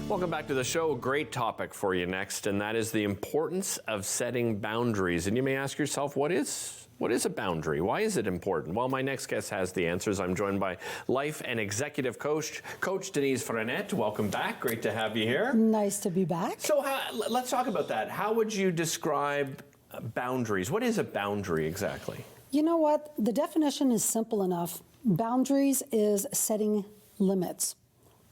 Welcome back to the show. A great topic for you next, and that is the importance of setting boundaries. And you may ask yourself, what is a boundary? Why is it important? Well, my next guest has the answers. I'm joined by life and executive coach Denise Frenette. Welcome back. Great to have you here. Nice to be back. So let's talk about that. How would you describe boundaries? What is a boundary exactly? You know what? The definition is simple enough. Boundaries is setting limits.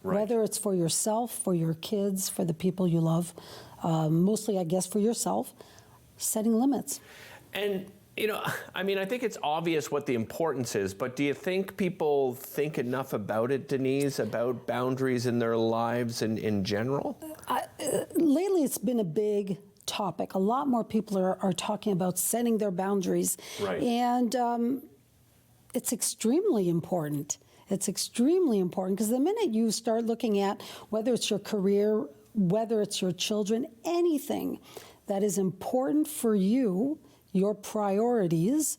Right. Whether it's for yourself, for your kids, for the people you love, mostly, I guess, for yourself, setting limits. And, I think it's obvious what the importance is, but do you think people think enough about it, Denise, about boundaries in their lives in general? Lately, it's been a big topic. A lot more people are talking about setting their boundaries. Right. And it's extremely important. It's extremely important because the minute you start looking at whether it's your career, whether it's your children, anything that is important for you, your priorities,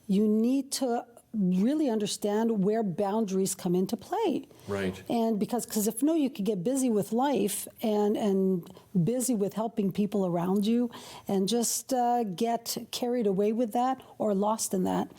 you need to really understand where boundaries come into play. Right. And because if no, you could get busy with life and busy with helping people around you and just get carried away with that or lost in that.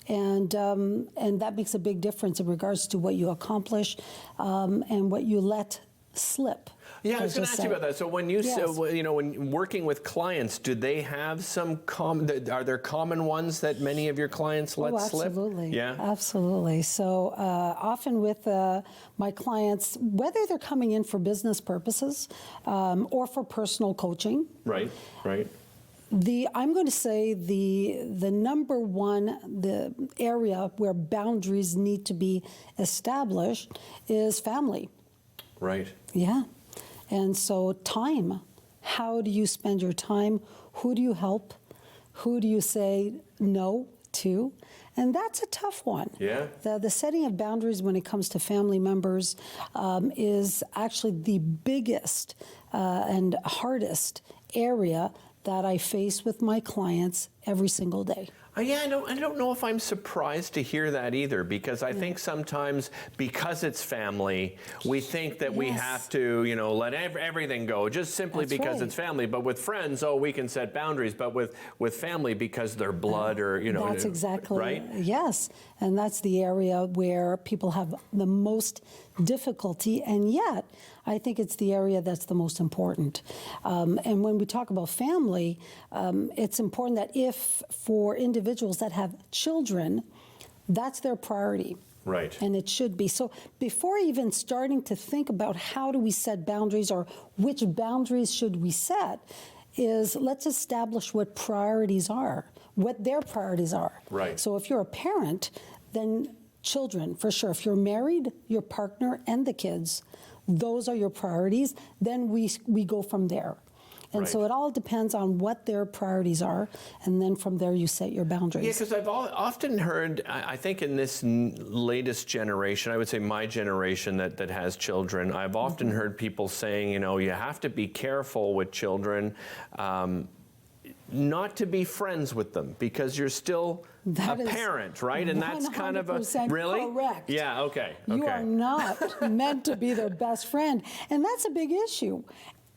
And that makes a big difference in regards to what you accomplish and what you let slip. Yeah, I was going to ask you about that. So when when working with clients, do they have some are there common ones that many of your clients let slip? Absolutely. Yeah, absolutely. So often with my clients, whether they're coming in for business purposes or for personal coaching. Right. I'm going to say the number one, the area where boundaries need to be established is family. Right. Yeah. And so time. How do you spend your time? Who do you help? Who do you say no to? And that's a tough one. Yeah. The setting of boundaries when it comes to family members is actually the biggest and hardest area that I face with my clients every single day. I don't know if I'm surprised to hear that either, because I think sometimes because it's family, we think that we have to, let everything go just simply because it's family. But with friends, we can set boundaries. But with family, because they're blood That's exactly right. Yes, and that's the area where people have the most difficulty, and yet I think it's the area that's the most important. And when we talk about family, it's important that if for individuals that have children, that's their priority. Right. And it should be. So before even starting to think about how do we set boundaries or which boundaries should we set, is let's establish what priorities are, what their priorities are. Right. So if you're a parent, then children, for sure. If you're married, your partner and the kids, those are your priorities. Then we go from there. And so it all depends on what their priorities are, and then from there you set your boundaries. Yeah, because I've often heard, I think in this latest generation, I would say my generation that has children, I've often heard people saying, you have to be careful with children, not to be friends with them because you're still a parent, right? And that's kind of really correct. Yeah, okay. You are not meant to be their best friend, and that's a big issue.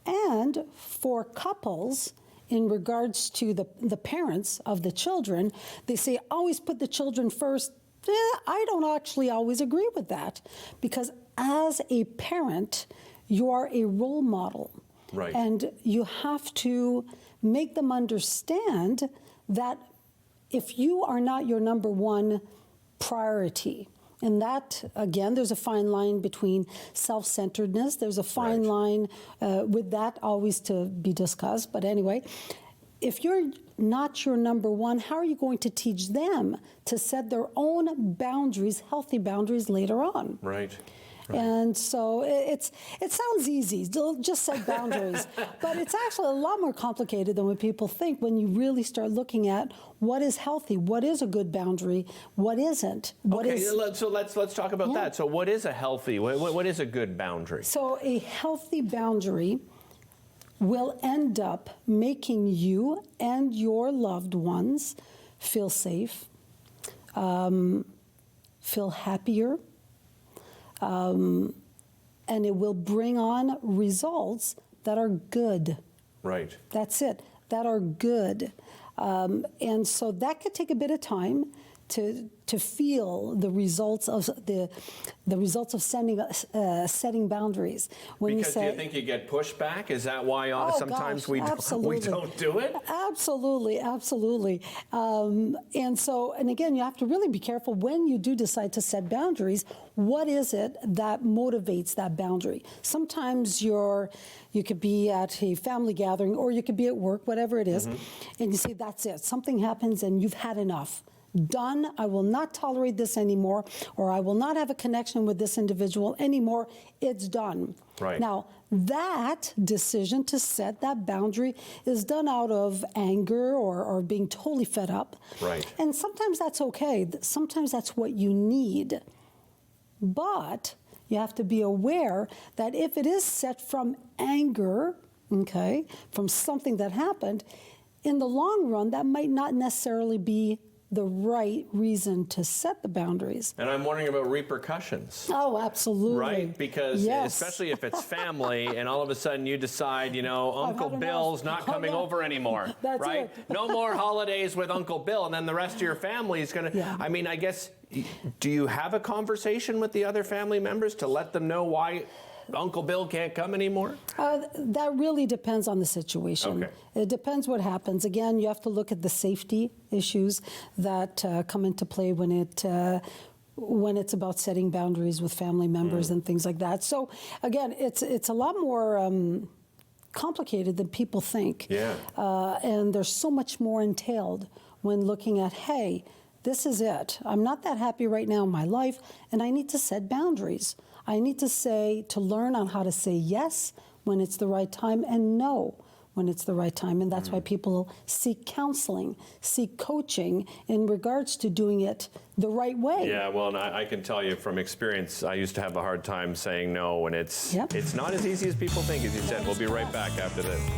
And for couples, in regards to the parents of the children, they say always put the children first. I don't actually always agree with that, because as a parent, you are a role model. Right. And you have to make them understand that if you are not your number one priority, and that, again, there's a fine line between self-centeredness. There's a fine line with that always to be discussed. But anyway, if you're not your number one, how are you going to teach them to set their own boundaries, healthy boundaries later on? Right. And so it sounds easy, just set boundaries, but it's actually a lot more complicated than what people think when you really start looking at what is healthy, what is a good boundary, what isn't. So let's talk about that. So what is a healthy, what is a good boundary? So a healthy boundary will end up making you and your loved ones feel safe, feel happier, and it will bring on results that are good. Right. That's it, that are good. And so that could take a bit of time to feel the results of setting boundaries. When Because you say, do you think you get pushback? Is that why sometimes we absolutely. don't do it? Absolutely, absolutely. And again, you have to really be careful when you do decide to set boundaries. What is it that motivates that boundary? Sometimes you could be at a family gathering, or you could be at work, whatever it is, and you say, that's it. Something happens and you've had enough. Done. I will not tolerate this anymore, or I will not have a connection with this individual anymore. It's done. Right. Now, that decision to set that boundary is done out of anger or being totally fed up. Right. And sometimes that's okay. Sometimes that's what you need. But you have to be aware that if it is set from anger, okay, from something that happened, in the long run, that might not necessarily be the right reason to set the boundaries. And I'm wondering about repercussions. Oh, absolutely. Right? Because yes. especially if it's family and all of a sudden you decide, Uncle Bill's not coming over anymore. That's right? it. No more holidays with Uncle Bill, and then the rest of your family is going to. Yeah. I mean, I guess, do you have a conversation with the other family members to let them know why Uncle Bill can't come anymore? That really depends on the situation. Okay. It depends what happens. Again, you have to look at the safety issues that come into play when it's about setting boundaries with family members and things like that. So again, it's a lot more complicated than people think. Yeah. And there's so much more entailed when looking at, hey, this is it. I'm not that happy right now in my life, and I need to set boundaries. I need to learn on how to say yes when it's the right time and no when it's the right time. And that's why people seek counseling, seek coaching in regards to doing it the right way. Yeah, well, and I can tell you from experience, I used to have a hard time saying no, and it's not as easy as people think, as you said. We'll be right back after this.